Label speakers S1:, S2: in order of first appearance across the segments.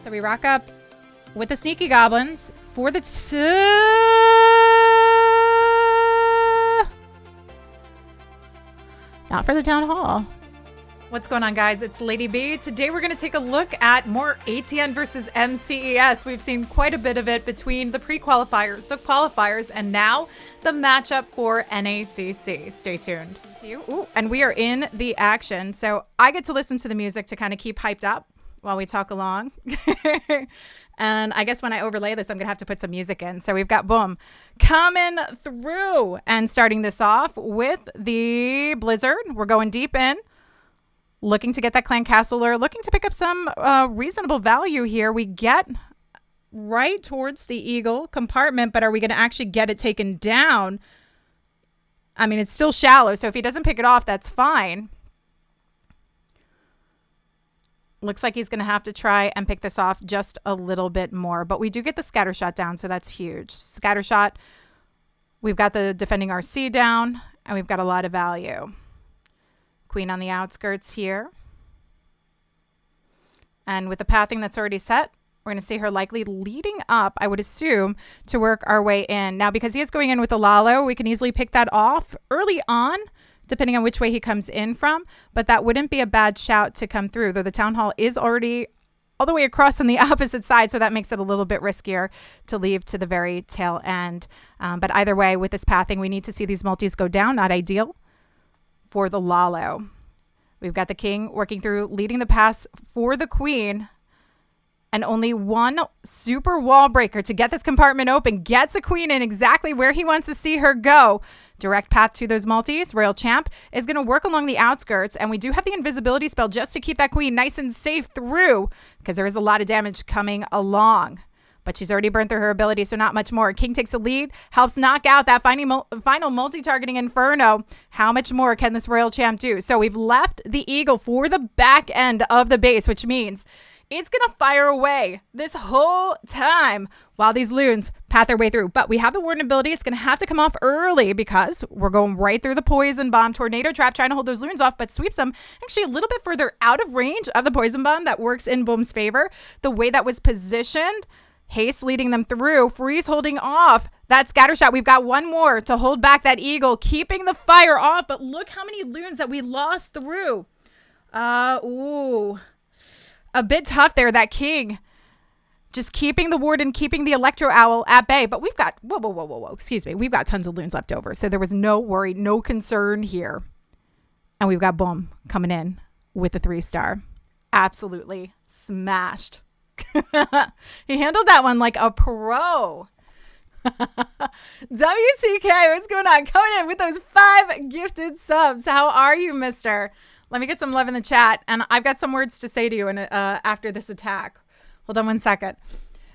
S1: So we rock up with the sneaky goblins for the not for the town hall. What's going on, guys? It's Lady B. Today we're going to take a look at more ATN versus MCES. We've seen quite a bit of it between the pre-qualifiers, the qualifiers, and now the matchup for NACC. Stay tuned. Ooh, and we are in the action. So I get to listen to the music to kind of keep hyped up while we talk along. And I guess when I overlay this, I'm going to have to put some music in. So we've got boom coming through and starting this off with the Blizzard. We're going deep in. Looking to get that clan castler, looking to pick up some reasonable value here. We get right towards the eagle compartment, but are we going to actually get it taken down? I mean, it's still shallow, so if he doesn't pick it off, that's fine. Looks like he's going to have to try and pick this off just a little bit more, but we do get the scatter shot down, so that's huge. Scatter shot, we've got the defending RC down, and we've got a lot of value. Queen on the outskirts here. And with the pathing that's already set, we're going to see her likely leading up, I would assume, to work our way in. Now, because he is going in with a Lalo, we can easily pick that off early on, depending on which way he comes in from. But that wouldn't be a bad shout to come through, though the town hall is already all the way across on the opposite side, so that makes it a little bit riskier to leave to the very tail end. But either way, with this pathing, we need to see these multis go down. Not ideal for the Lalo. We've got the king working through, leading the pass for the queen, and only one super wall breaker to get this compartment open. Gets a queen in exactly where he wants to see her go. Direct path to those multis. Royal Champ is going to work along the outskirts, and we do have the invisibility spell just to keep that queen nice and safe through, because there is a lot of damage coming along. But she's already burned through her ability, so not much more. King takes a lead, helps knock out that final multi-targeting Inferno. How much more can this Royal Champ do? So we've left the Eagle for the back end of the base, which means it's going to fire away this whole time while these loons path their way through. But we have the Warden ability. It's going to have to come off early because we're going right through the Poison Bomb. Tornado Trap trying to hold those loons off, but sweeps them actually a little bit further out of range of the Poison Bomb. That works in Boom's favor. The way that was positioned, Haste leading them through. Freeze holding off that scatter shot. We've got one more to hold back that eagle, keeping the fire off. But look how many loons that we lost through. Ooh. A bit tough there, that king. Just keeping the warden, keeping the electro owl at bay. But we've got, whoa. Excuse me. We've got tons of loons left over. So there was no worry, no concern here. And we've got Boom coming in with the 3-star. Absolutely smashed. He handled that one like a pro. WTK, what's going on? Coming in with those 5 gifted subs. How are you, mister? Let me get some love in the chat, and I've got some words to say to you after this attack. Hold on one second.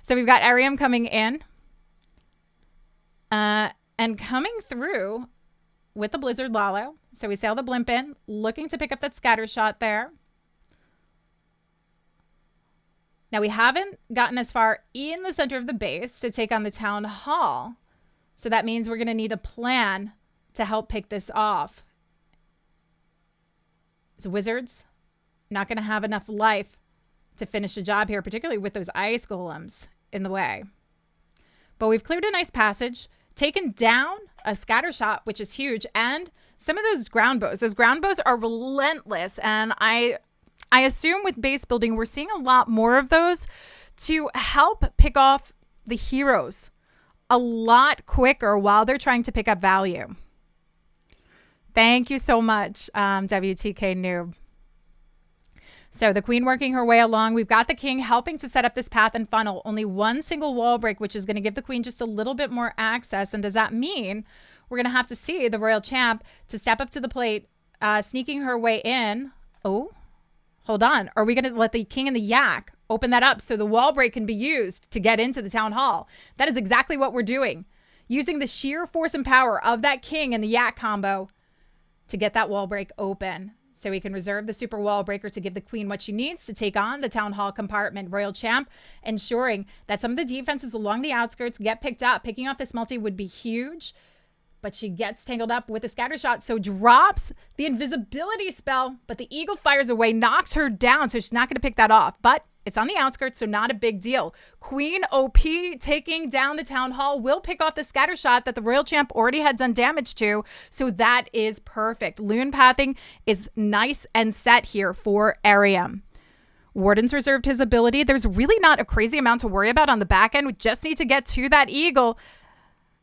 S1: So we've got Ariam coming in and coming through with the Blizzard Lalo. So we sail the blimp in, looking to pick up that scatter shot there. Now, we haven't gotten as far in the center of the base to take on the town hall. So that means we're going to need a plan to help pick this off. So wizards, not going to have enough life to finish the job here, particularly with those ice golems in the way. But we've cleared a nice passage, taken down a scatter shot, which is huge, and some of those ground bows. Those ground bows are relentless, and I assume with base building, we're seeing a lot more of those to help pick off the heroes a lot quicker while they're trying to pick up value. Thank you so much, WTK Noob. So the queen working her way along. We've got the king helping to set up this path and funnel. Only one single wall break, which is going to give the queen just a little bit more access. And does that mean we're going to have to see the Royal Champ to step up to the plate, sneaking her way in? Oh, hold on. Are we going to let the king and the yak open that up so the wall break can be used to get into the town hall? That is exactly what we're doing. Using the sheer force and power of that king and the yak combo to get that wall break open. So we can reserve the super wall breaker to give the queen what she needs to take on the town hall compartment. Royal Champ ensuring that some of the defenses along the outskirts get picked up. Picking off this multi would be huge. but she gets tangled up with a scatter shot, so drops the invisibility spell, but the eagle fires away, knocks her down, so she's not going to pick that off, but it's on the outskirts, so not a big deal. Queen OP taking down the town hall will pick off the scatter shot that the royal champ already had done damage to, so that is perfect. Loon pathing is nice and set here for Arium. Warden's reserved his ability. There's really not a crazy amount to worry about on the back end. We just need to get to that eagle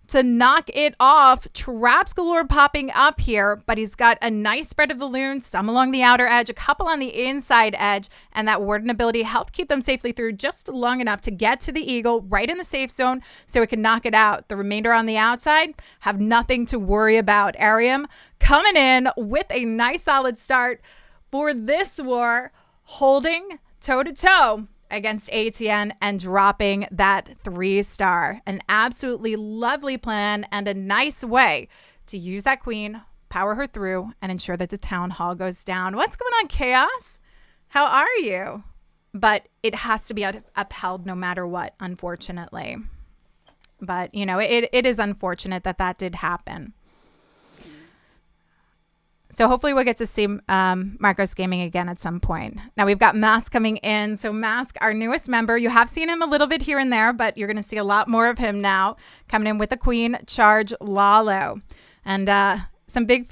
S1: to knock it off. Traps galore popping up here, but he's got a nice spread of the loons, some along the outer edge, a couple on the inside edge, and that Warden ability helped keep them safely through just long enough to get to the eagle right in the safe zone so it can knock it out. The remainder on the outside have nothing to worry about. Arium coming in with a nice solid start for this war, holding toe-to-toe against ATN and dropping that 3-star. An absolutely lovely plan and a nice way to use that queen, power her through, and ensure that the town hall goes down. What's going on, Chaos? How are you? But it has to be upheld no matter what, unfortunately. But, you know, it is unfortunate that that did happen. So hopefully we'll get to see Marcos Gaming again at some point. Now we've got Mask coming in. So Mask, our newest member, you have seen him a little bit here and there, but you're going to see a lot more of him now, coming in with the Queen Charge Lalo. And some big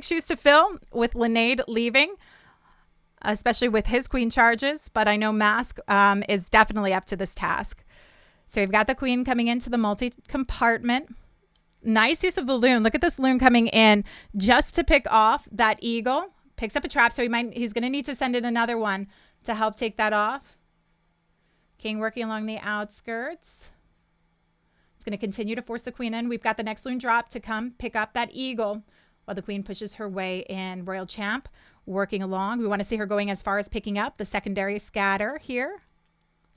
S1: shoes to fill with Linnaid leaving, especially with his Queen Charges. But I know Mask is definitely up to this task. So we've got the Queen coming into the multi-compartment. Nice use of the loon. Look at this loon coming in just to pick off that eagle. Picks up a trap, so he's going to need to send in another one to help take that off. King working along the outskirts. It's going to continue to force the queen in. We've got the next loon drop to come pick up that eagle while the queen pushes her way in. Royal Champ working along. We want to see her going as far as picking up the secondary scatter here.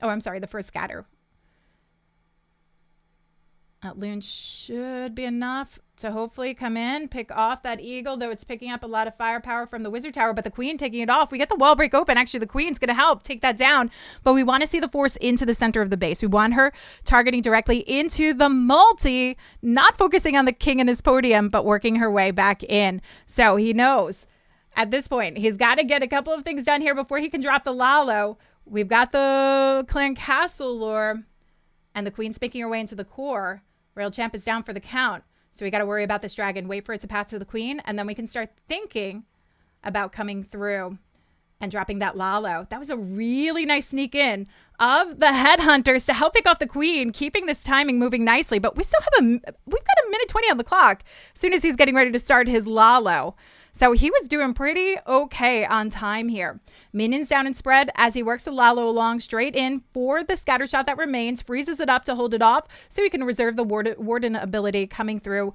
S1: Oh, I'm sorry, the first scatter. That loon should be enough to hopefully come in, pick off that eagle, though it's picking up a lot of firepower from the wizard tower, but the queen taking it off. We get the wall break open. Actually, the queen's going to help take that down, but we want to see the force into the center of the base. We want her targeting directly into the multi, not focusing on the king and his podium, but working her way back in. So he knows at this point, he's got to get a couple of things done here before he can drop the Lalo. We've got the Claren Castle lure, and the queen's making her way into the core. Royal Champ is down for the count. So we got to worry about this dragon, wait for it to pass to the queen, and then we can start thinking about coming through and dropping that Lalo. That was a really nice sneak in of the headhunters to help pick off the queen, keeping this timing moving nicely. But we still have we've got a minute 20 on the clock as soon as he's getting ready to start his Lalo. So he was doing pretty okay on time here. Minions down and spread as he works the Lalo along straight in for the scatter shot that remains, freezes it up to hold it off so he can reserve the Warden ability coming through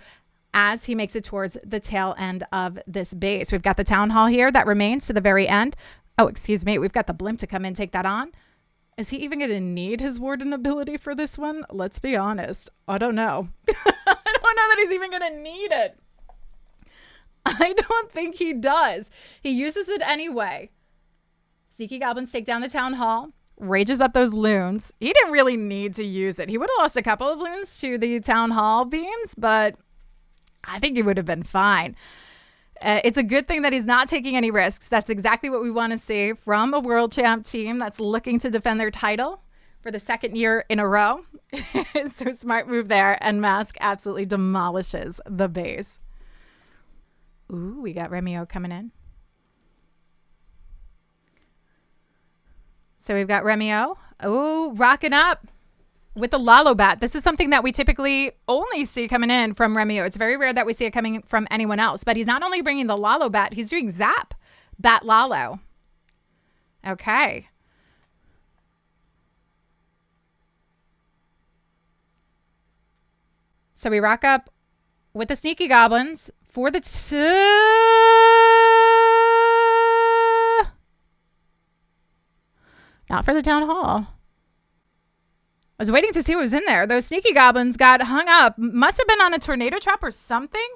S1: as he makes it towards the tail end of this base. We've got the Town Hall here that remains to the very end. Oh, excuse me. We've got the Blimp to come in, take that on. Is he even going to need his Warden ability for this one? Let's be honest. I don't know. I don't know that he's even going to need it. I don't think he does. He uses it anyway. Sneaky Goblins take down the Town Hall, rages up those loons. He didn't really need to use it. He would have lost a couple of loons to the Town Hall beams, but I think he would have been fine. It's a good thing that he's not taking any risks. That's exactly what we want to see from a world champ team that's looking to defend their title for the second year in a row. So smart move there, and Mask absolutely demolishes the base. Ooh, we got Remio coming in. So we've got Remio. Oh, rocking up with the Lalo bat. This is something that we typically only see coming in from Remio. It's very rare that we see it coming from anyone else. But he's not only bringing the Lalo bat, he's doing Zap Bat Lalo. Okay. So we rock up with the Sneaky Goblins for the not for the Town Hall. I was waiting to see what was in there. Those Sneaky Goblins got hung up. Must have been on a tornado trap or something.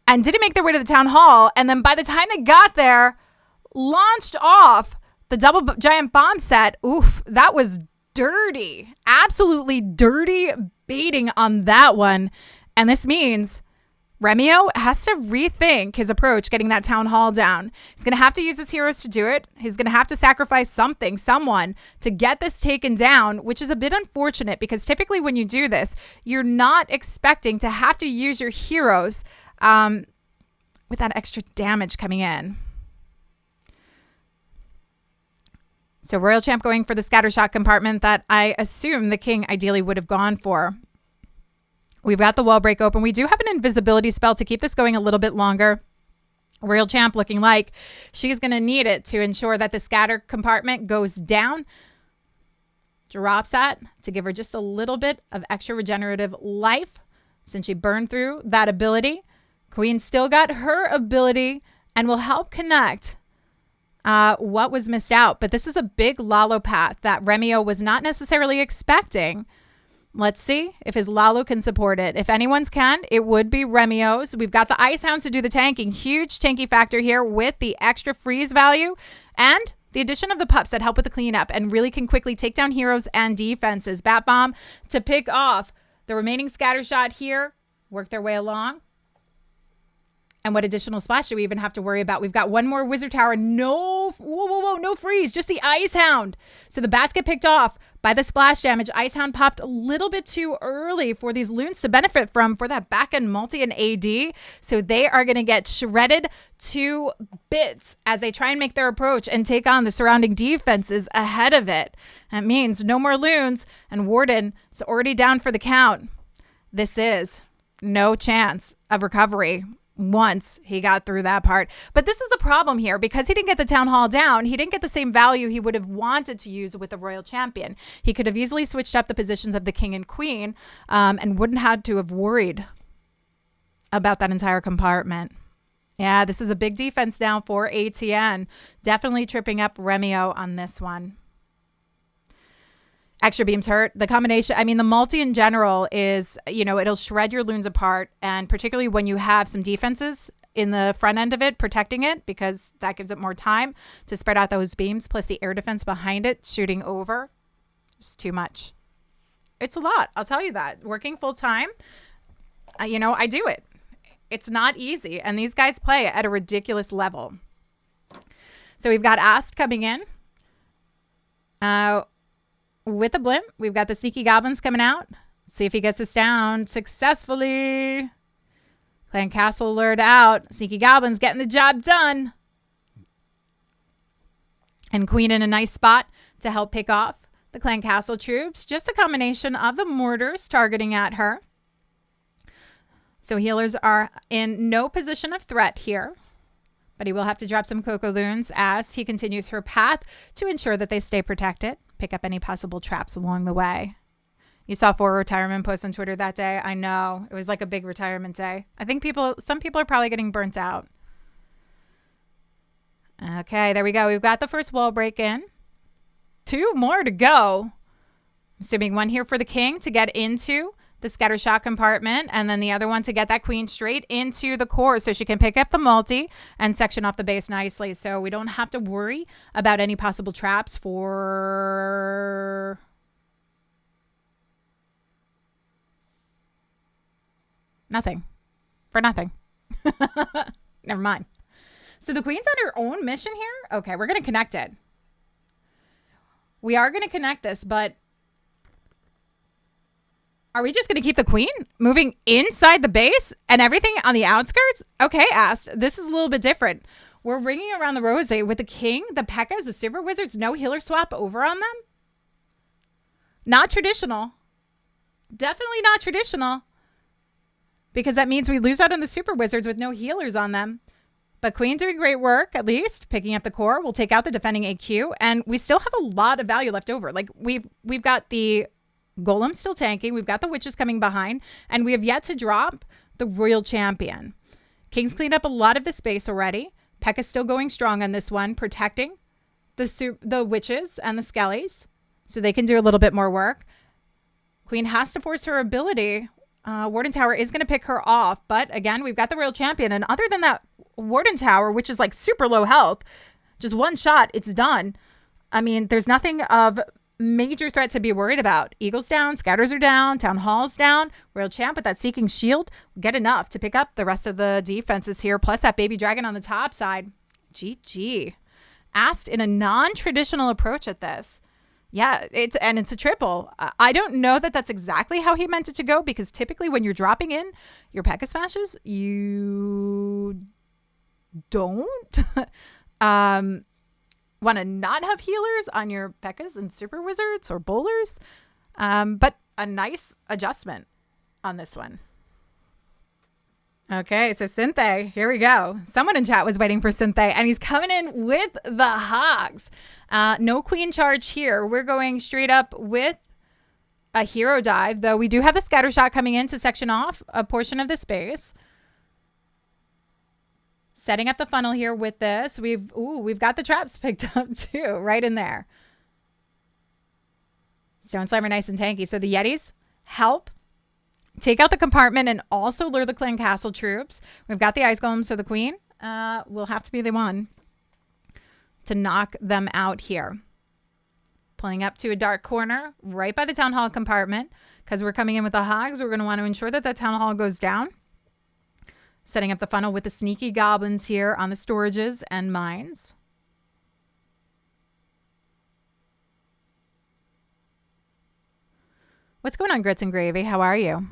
S1: And didn't make their way to the Town Hall. And then by the time they got there, launched off the double giant bomb set. Oof, that was dirty. Absolutely dirty baiting on that one. And this means Remio has to rethink his approach getting that town hall down. He's going to have to use his heroes to do it. He's going to have to sacrifice someone to get this taken down, which is a bit unfortunate because typically when you do this, you're not expecting to have to use your heroes with that extra damage coming in. So Royal Champ going for the scattershot compartment that I assume the king ideally would have gone for. We've got the wall break open. We do have an invisibility spell to keep this going a little bit longer. Royal Champ looking like she's going to need it to ensure that the scatter compartment goes down. Drops that to give her just a little bit of extra regenerative life since she burned through that ability. Queen still got her ability and will help connect what was missed out. But this is a big Lalo path that Remio was not necessarily expecting. Let's see if his Lalo can support it. If anyone's can, it would be Remio's. We've got the Ice Hounds to do the tanking. Huge tanky factor here with the extra freeze value and the addition of the pups that help with the cleanup and really can quickly take down heroes and defenses. Bat Bomb to pick off the remaining scatter shot here. Work their way along. And what additional splash do we even have to worry about? We've got one more Wizard Tower. No, no freeze. Just the Ice Hound. So the bats get picked off by the splash damage. Ice Hound popped a little bit too early for these loons to benefit from for that back end multi and AD. So they are going to get shredded to bits as they try and make their approach and take on the surrounding defenses ahead of it. That means no more loons. And Warden is already down for the count. This is no chance of recovery once he got through that part. But this is a problem here because he didn't get the town hall down. He didn't get the same value he would have wanted to use with the royal champion. He could have easily switched up the positions of the king and queen and wouldn't have to have worried about that entire compartment. Yeah, this is a big defense now for ATN. Definitely tripping up Remio on this one. Extra beams hurt. The combination, I mean, the multi in general is, it'll shred your loons apart. And particularly when you have some defenses in the front end of it, protecting it, because that gives it more time to spread out those beams, plus the air defense behind it, shooting over. It's too much. It's a lot. I'll tell you that. Working full time, I do it. It's not easy. And these guys play at a ridiculous level. So we've got Ast coming in. With the blimp, we've got the sneaky goblins coming out. See if he gets us down successfully. Clan Castle alert out. Sneaky goblins getting the job done. And Queen in a nice spot to help pick off the Clan Castle troops. Just a combination of the mortars targeting at her. So healers are in no position of threat here. But he will have to drop some Coco Loons as he continues her path to ensure that they stay protected. Pick up any possible traps along the way. You saw 4 retirement posts on Twitter that day. I know. It was like a big retirement day. I think some people are probably getting burnt out. Okay, there we go. We've got the first wall break in. 2 more to go. Assuming 1 here for the king to get into the scattershot compartment, and then the other one to get that queen straight into the core so she can pick up the multi and section off the base nicely. So we don't have to worry about any possible traps for nothing. For nothing. Never mind. So the queen's on her own mission here. Okay, we're going to connect it. We are going to connect this, but are we just going to keep the queen moving inside the base and everything on the outskirts? Okay, Ast, this is a little bit different. We're ringing around the rosy with the king, the P.E.K.K.A.s, the super wizards, no healer swap over on them. Not traditional. Definitely not traditional. Because that means we lose out on the super wizards with no healers on them. But queen doing great work, at least, picking up the core. We'll take out the defending AQ, and we still have a lot of value left over. Like we've got the Golem still tanking. We've got the witches coming behind, and we have yet to drop the royal champion. King's cleaned up a lot of the space already. P.E.K.K.A. still going strong on this one, protecting the witches and the skellies so they can do a little bit more work. Queen has to force her ability. Warden Tower is going to pick her off, but again, we've got the royal champion, and other than that Warden Tower, which is like super low health, just one shot, it's done. I mean, there's nothing of major threat to be worried about. Eagles down, Scatters are down, Town Hall's down. Royal Champ with that Seeking Shield get enough to pick up the rest of the defenses here, plus that Baby Dragon on the top side. GG. Asked in a non-traditional approach at this. Yeah, it's a triple. I don't know that that's exactly how he meant it to go, because typically when you're dropping in your P.E.K.K.A smashes, you don't want to not have healers on your P.E.K.K.As and Super Wizards or Bowlers. But a nice adjustment on this one. Okay, so Synthé, here we go. Someone in chat was waiting for Synthé, and he's coming in with the Hogs. No Queen charge here. We're going straight up with a Hero Dive, though we do have the Scatter Shot coming in to section off a portion of the space. Setting up the funnel here with this. We've got the traps picked up too, right in there. Stone Slimer nice and tanky. So the Yetis help take out the compartment and also lure the Clan Castle troops. We've got the Ice Golem, so the Queen will have to be the one to knock them out here. Pulling up to a dark corner right by the Town Hall compartment, because we're coming in with the Hogs. We're going to want to ensure that the Town Hall goes down. Setting up the funnel with the sneaky goblins here on the storages and mines. What's going on, Grits and Gravy? How are you?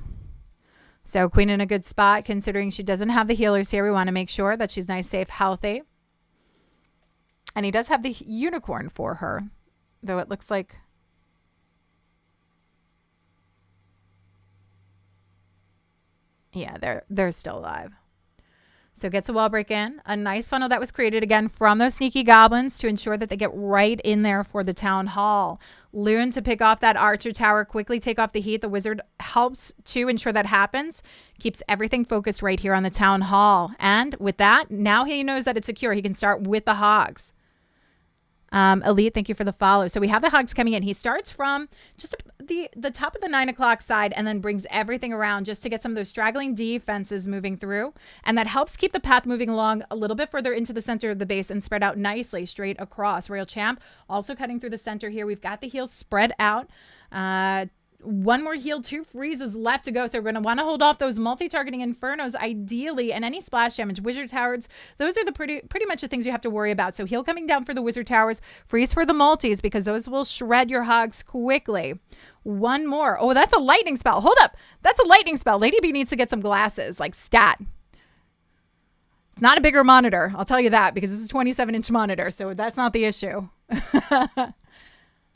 S1: So Queen in a good spot, considering she doesn't have the healers here. We want to make sure that she's nice, safe, healthy. And he does have the unicorn for her, though it looks like... yeah, they're still alive. So gets a wall break in. A nice funnel that was created again from those sneaky goblins to ensure that they get right in there for the Town Hall. Loon to pick off that Archer Tower, quickly take off the heat. The Wizard helps to ensure that happens. Keeps everything focused right here on the Town Hall. And with that, now he knows that it's secure. He can start with the Hogs. Elite, thank you for the follow. So we have the Hogs coming in. He starts from just the top of the 9 o'clock side and then brings everything around just to get some of those straggling defenses moving through. And that helps keep the path moving along a little bit further into the center of the base and spread out nicely straight across. Royal Champ also cutting through the center here. We've got the heals spread out. One more heal, 2 freezes left to go. So we're going to want to hold off those multi-targeting Infernos ideally, and any splash damage. Wizard Towers, those are the pretty much the things you have to worry about. So heal coming down for the Wizard Towers, freeze for the multis, because those will shred your Hogs quickly. One more. Oh, that's a lightning spell. Hold up. That's a lightning spell. Lady B needs to get some glasses, like stat. It's not a bigger monitor. I'll tell you that, because this is a 27-inch monitor. So that's not the issue.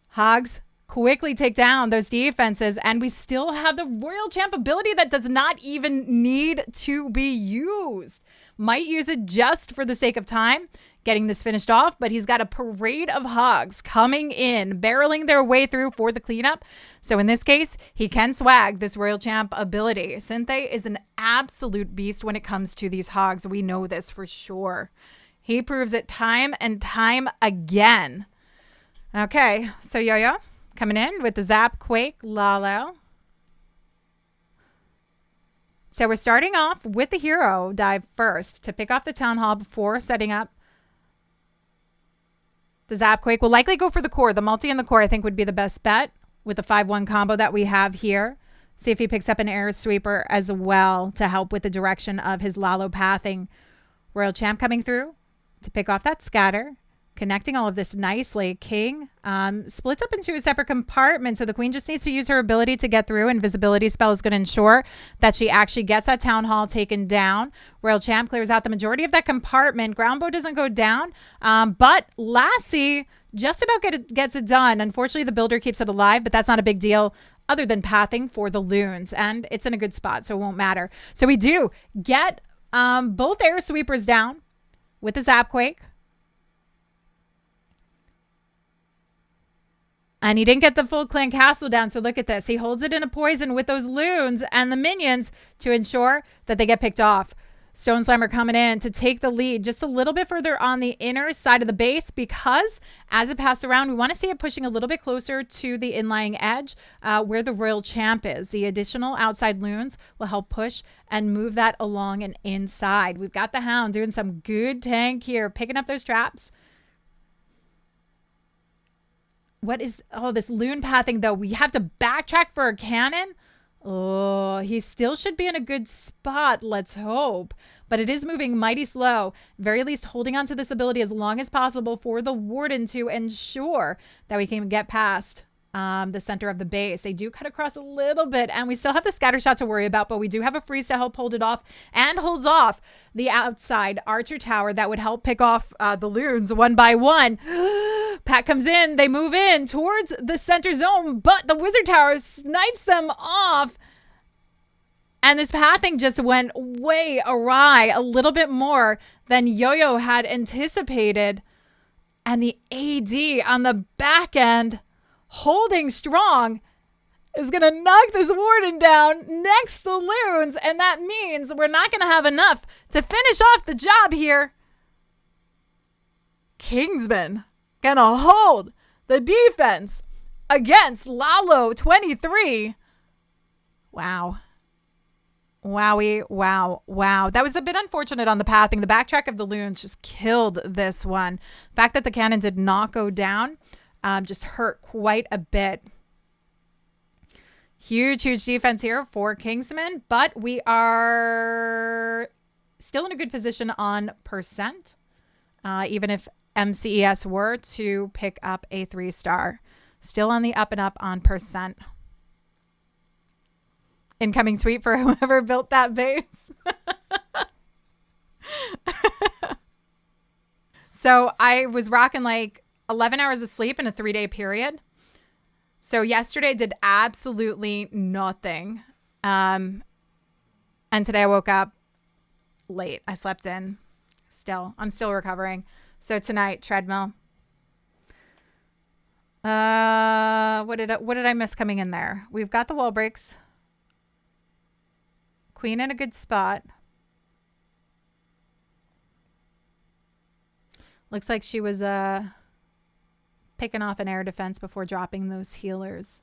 S1: Hogs quickly take down those defenses, and we still have the Royal Champ ability that does not even need to be used. Might use it just for the sake of time, getting this finished off, but he's got a parade of Hogs coming in, barreling their way through for the cleanup. So in this case, he can swag this Royal Champ ability. Synthé is an absolute beast when it comes to these Hogs. We know this for sure. He proves it time and time again. Okay, so Yo-Yo coming in with the Zap, Quake, Lalo. So we're starting off with the Hero Dive first to pick off the Town Hall before setting up the Zap, Quake. We'll likely go for the core. The multi and the core I think would be the best bet with the 5-1 combo that we have here. See if he picks up an Air Sweeper as well to help with the direction of his Lalo pathing. Royal Champ coming through to pick off that Scatter. Connecting all of this nicely. King splits up into a separate compartment, so the Queen just needs to use her ability to get through. Invisibility spell is going to ensure that she actually gets that Town Hall taken down. Royal Champ clears out the majority of that compartment. Groundbow doesn't go down, but Lassie just about gets it done. Unfortunately, the builder keeps it alive, but that's not a big deal other than pathing for the loons, and it's in a good spot, so it won't matter. So we do get both Air Sweepers down with the Zapquake. And he didn't get the full Clan Castle down, so look at this. He holds it in a poison with those loons and the minions to ensure that they get picked off. Stone Slimer coming in to take the lead just a little bit further on the inner side of the base, because as it passes around, we want to see it pushing a little bit closer to the inlying edge where the Royal Champ is. The additional outside loons will help push and move that along and inside. We've got the Hound doing some good tank here, picking up those traps. What is, oh, this loon pathing though. We have to backtrack for a cannon. Oh, he still should be in a good spot. Let's hope. But it is moving mighty slow. Very least holding on to this ability as long as possible for the warden to ensure that we can get past the center of the base. They do cut across a little bit, and we still have the scatter shot to worry about, but we do have a freeze to help hold it off and holds off the outside archer tower that would help pick off the loons one by one. Pat comes in. They move in towards the center zone, but the wizard tower snipes them off. And this pathing just went way awry, a little bit more than Yo-Yo had anticipated. And the AD on the back end, holding strong, is going to knock this warden down next to loons. And that means we're not going to have enough to finish off the job here. Kingsman going to hold the defense against Lalo 23. Wow. Wowie, wow, wow. That was a bit unfortunate on the pathing. The backtrack of the loons just killed this one. The fact that the cannon did not go down just hurt quite a bit. Huge, huge defense here for Kingsman, but we are still in a good position on percent, even if MCES were to pick up a 3-star. Still on the up and up on percent. Incoming tweet for whoever built that base. So I was rocking like 11 hours of sleep in a 3-day period. So yesterday I did absolutely nothing. And today I woke up late. I slept in still. I'm still recovering. So tonight, treadmill. What did I miss coming in there? We've got the wall breaks. Queen in a good spot. Looks like she was picking off an air defense before dropping those healers.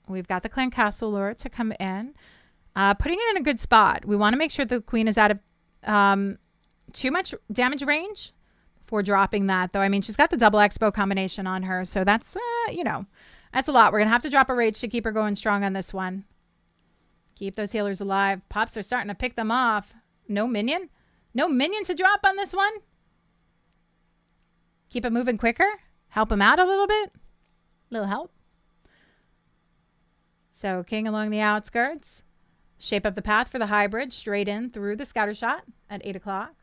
S1: We've got the Clan Castle Lure to come in. Putting it in a good spot. We want to make sure the queen is out of too much damage range before dropping that, though. I mean, she's got the double expo combination on her, so that's, that's a lot. We're going to have to drop a rage to keep her going strong on this one. Keep those healers alive. Pops are starting to pick them off. No minion? No minion to drop on this one? Keep it moving quicker? Help him out a little bit? Little help? So King along the outskirts. Shape up the path for the hybrid. Straight in through the scatter shot at 8 o'clock.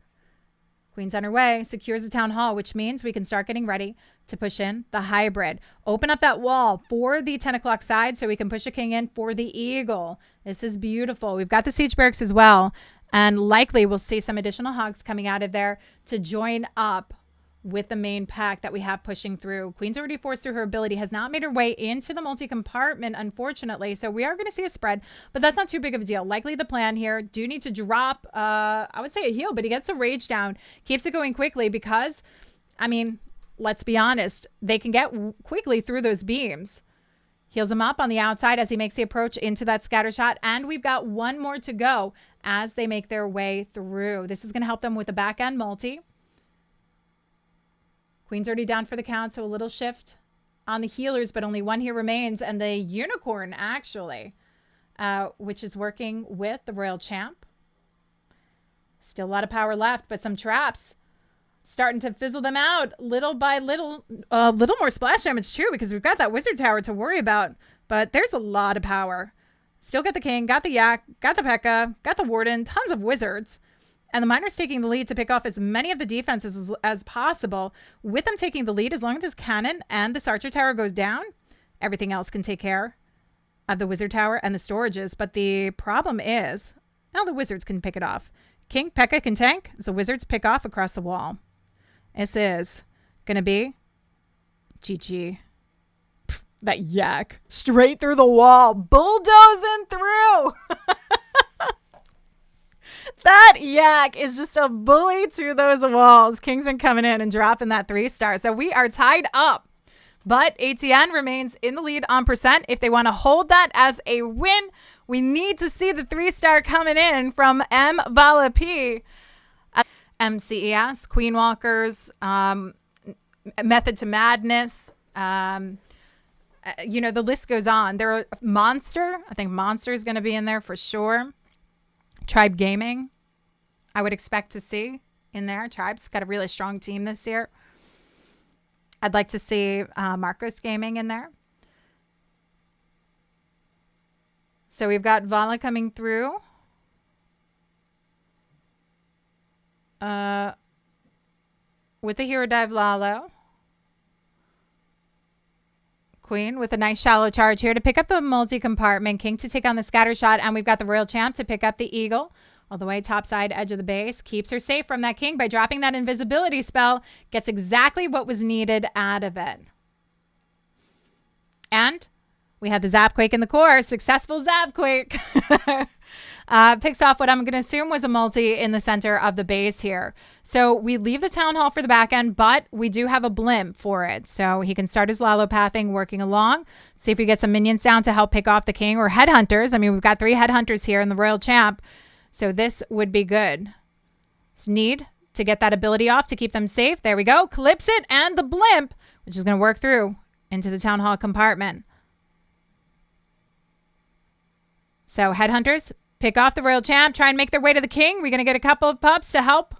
S1: Queen's on her way. Secures the town hall, which means we can start getting ready to push in the hybrid. Open up that wall for the 10 o'clock side so we can push a king in for the eagle. This is beautiful. We've got the siege barracks as well. And likely we'll see some additional hogs coming out of there to join up with the main pack that we have pushing through. Queen's already forced through her ability, has not made her way into the multi-compartment, unfortunately. So we are going to see a spread, but that's not too big of a deal. Likely the plan here. Do need to drop, I would say a heal, but he gets the rage down. Keeps it going quickly because, I mean, let's be honest, they can get quickly through those beams. Heals him up on the outside as he makes the approach into that scatter shot. And we've got one more to go as they make their way through. This is going to help them with the back end multi. Queen's already down for the count, so a little shift on the healers, but only one here remains. And the unicorn, actually, which is working with the royal champ. Still a lot of power left, but some traps starting to fizzle them out little by little. A little more splash damage, too, because we've got that wizard tower to worry about. But there's a lot of power. Still got the king, got the yak, got the P.E.K.K.A., got the warden, tons of wizards. And the miners taking the lead to pick off as many of the defenses as possible. With them taking the lead, as long as this cannon and this archer tower goes down, everything else can take care of the wizard tower and the storages. But the problem is, now the wizards can pick it off. King, P.E.K.K.A. can tank, as the wizards pick off across the wall. This is going to be GG. That yak. Straight through the wall. Bulldozing through. That yak is just a bully to those walls. Kingsman coming in and dropping that 3-star. So we are tied up. But ATN remains in the lead on percent. If they want to hold that as a win, we need to see the 3-star coming in from M. Vala P. MCES, Queen Walkers, Method to Madness. You know, the list goes on. There are Monster. I think Monster is going to be in there for sure. Tribe Gaming, I would expect to see in there. Tribe's got a really strong team this year. I'd like to see Marcos Gaming in there. So we've got Vala coming through. With the Hero Dive Lalo. Queen with a nice shallow charge here to pick up the multi-compartment. King to take on the scatter shot. And we've got the Royal Champ to pick up the Eagle. All the way top side edge of the base. Keeps her safe from that King by dropping that invisibility spell. Gets exactly what was needed out of it. And we had the Zapquake in the core. Successful Zapquake. Picks off what I'm going to assume was a multi in the center of the base here. So we leave the Town Hall for the back end, but we do have a blimp for it. So he can start his Lalo pathing working along. See if we get some minions down to help pick off the King or Headhunters. I mean, we've got 3 Headhunters here in the Royal Champ. So this would be good. Just need to get that ability off to keep them safe. There we go. Clips it and the blimp, which is going to work through into the Town Hall compartment. So Headhunters pick off the Royal Champ, try and make their way to the King. We're going to get a couple of pups to help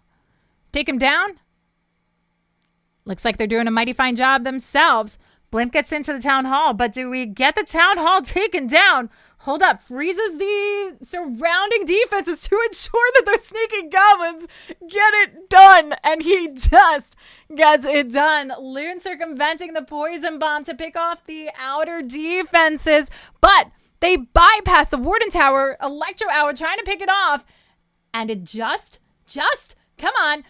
S1: take him down. Looks like they're doing a mighty fine job themselves. Blimp gets into the Town Hall, but do we get the Town Hall taken down? Hold up. Freezes the surrounding defenses to ensure that those sneaking goblins get it done. And he just gets it done. Loon circumventing the poison bomb to pick off the outer defenses. But they bypass the Warden Tower, Electro Hour trying to pick it off. And it just, come on,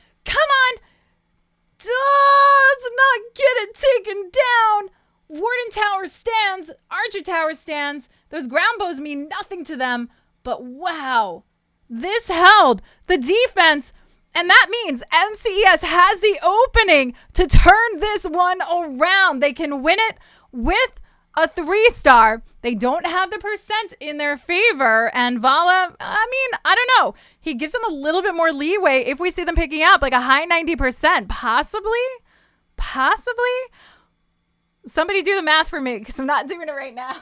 S1: does not get it taken down. Warden Tower stands, Archer Tower stands. Those ground bows mean nothing to them. But wow, this held the defense. And that means MCES has the opening to turn this one around. They can win it with a 3-star. They don't have the percent in their favor. And Vala, I mean, I don't know. He gives them a little bit more leeway if we see them picking up like a high 90%. Possibly. Somebody do the math for me because I'm not doing it right now.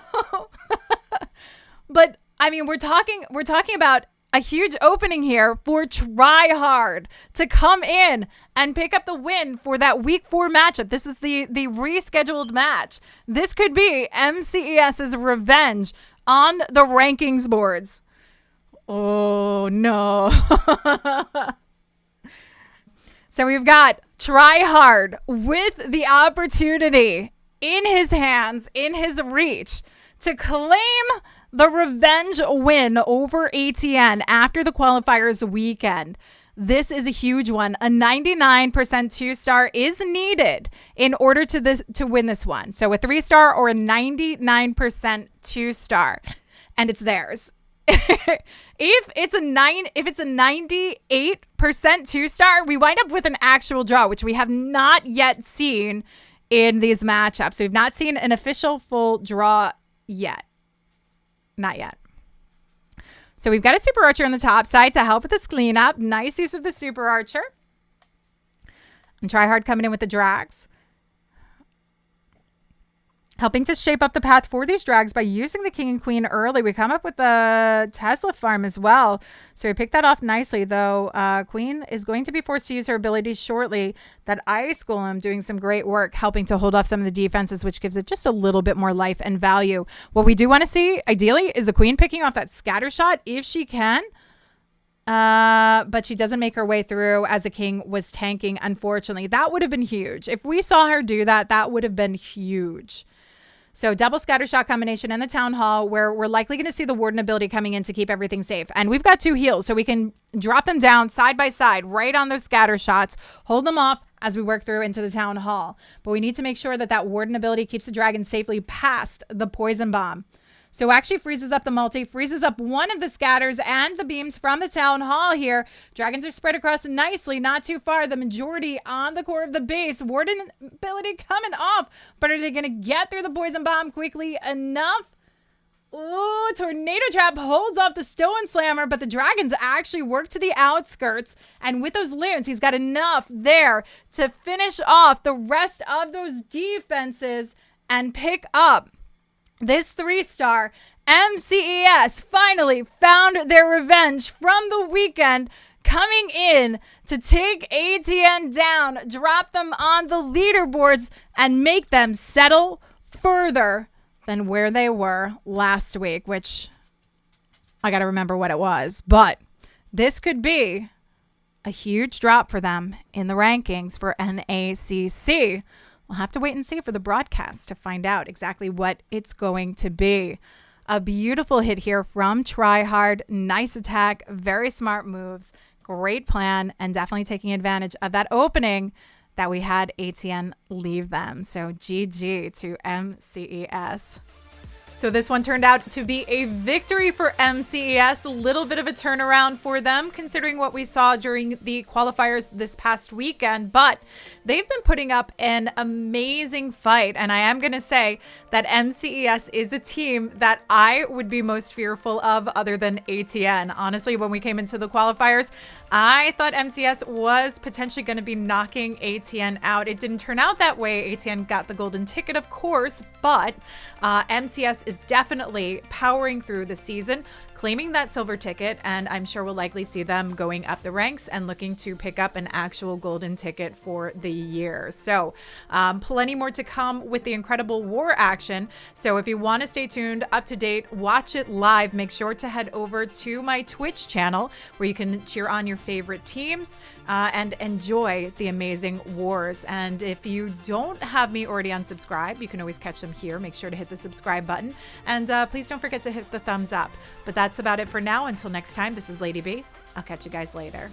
S1: But I mean, we're talking about a huge opening here for Try Hard to come in and pick up the win for that week 4 matchup. This is the rescheduled match. This could be MCES's revenge on the rankings boards. Oh no. So we've got Try Hard with the opportunity in his hands, in his reach, to claim the revenge win over ATN after the qualifiers weekend. This is a huge one. A 99% 2-star is needed in order to win this one. So a 3-star or a 99% 2-star, and it's theirs. If it's a 98% 2-star, we wind up with an actual draw, which we have not yet seen in these matchups. We've not seen an official full draw yet. Not yet. So we've got a Super Archer on the top side to help with this cleanup. Nice use of the Super Archer. And Try Hard coming in with the drags. Helping to shape up the path for these drags by using the King and Queen early. We come up with the Tesla farm as well. So we picked that off nicely, though. Queen is going to be forced to use her abilities shortly. That Ice Golem doing some great work, helping to hold off some of the defenses, which gives it just a little bit more life and value. What we do want to see, ideally, is a Queen picking off that scatter shot if she can. But she doesn't make her way through as the King was tanking, unfortunately. That would have been huge. If we saw her do that, that would have been huge. So double scatter shot combination in the Town Hall, where we're likely going to see the Warden ability coming in to keep everything safe. And we've got 2 heals, so we can drop them down side by side right on those scatter shots, hold them off as we work through into the Town Hall. But we need to make sure that that Warden ability keeps the dragon safely past the poison bomb. So actually freezes up the multi, freezes up one of the scatters and the beams from the Town Hall here. Dragons are spread across nicely, not too far. The majority on the core of the base. Warden ability coming off, but are they going to get through the poison bomb quickly enough? Ooh, Tornado Trap holds off the Stone Slammer, but the Dragons actually work to the outskirts. And with those loons, he's got enough there to finish off the rest of those defenses and pick up this 3-star. MCES finally found their revenge from the weekend, coming in to take ATN down, drop them on the leaderboards, and make them settle further than where they were last week, which I got to remember what it was. But this could be a huge drop for them in the rankings for NACC. We'll have to wait and see for the broadcast to find out exactly what it's going to be. A beautiful hit here from Tryhard. Nice attack, very smart moves, great plan, and definitely taking advantage of that opening that we had ATN leave them. So GG to MCES. So this one turned out to be a victory for MCES, a little bit of a turnaround for them considering what we saw during the qualifiers this past weekend, but they've been putting up an amazing fight. And I am going to say that MCES is a team that I would be most fearful of other than ATN. Honestly, when we came into the qualifiers, I thought MCES was potentially going to be knocking ATN out. It didn't turn out that way. ATN got the golden ticket, of course, but MCES is definitely powering through the season, claiming that silver ticket, and I'm sure we'll likely see them going up the ranks and looking to pick up an actual golden ticket for the year. So plenty more to come with the incredible war action. So if you want to stay tuned, up to date, watch it live, make sure to head over to my Twitch channel where you can cheer on your favorite teams and enjoy the amazing wars. And if you don't have me already unsubscribed, you can always catch them here. Make sure to hit the subscribe button, and please don't forget to hit the thumbs up. But that's about it for now. Until next time, this is Lady B. I'll catch you guys later.